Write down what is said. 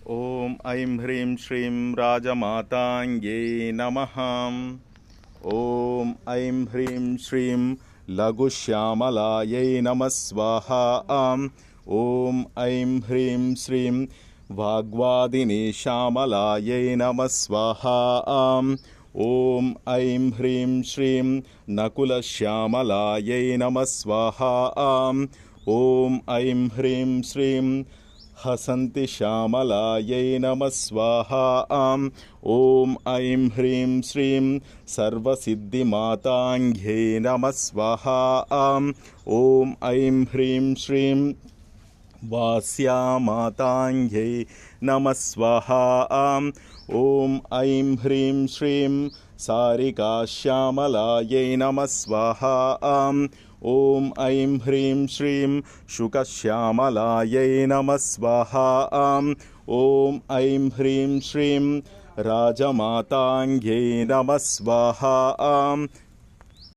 ఓం ఐం హ్రీం శ్రీం రాజమాతాంగ్యై నమః. ఓం ఐం హ్రీం శ్రీం లఘుశ్యామలాయై నమః స్వాహా. ఓం ఐం హ్రీం శ్రీం వాగ్వాదినీ శ్యామలాయై నమః స్వాహా. ఓం ఐం హ్రీం శ్రీం నకులశ్యామలాయై నమః స్వాహా. ఓం ఐం హ్రీం శ్రీం హసంతి శ్యామలాయై నమః స్వాహా. ఓం ఐం హ్రీం శ్రీం సర్వసిద్ధిమాతాంగ్యై నమః స్వాహా. ఓం ఐం హ్రీం శ్రీం వాస్యామాతాంగ్యై నమః స్వాహా. ఓం ఐం హ్రీం శ్రీం సారికాశ్యామలాయై నమః స్వాహా. ఓం ఐం హ్రీం శ్రీం శుకశ్యామలాయై నమః స్వాహా. ఓం ఐం హ్రీం శ్రీం రాజమాతాంగ్యై నమః స్వాహా.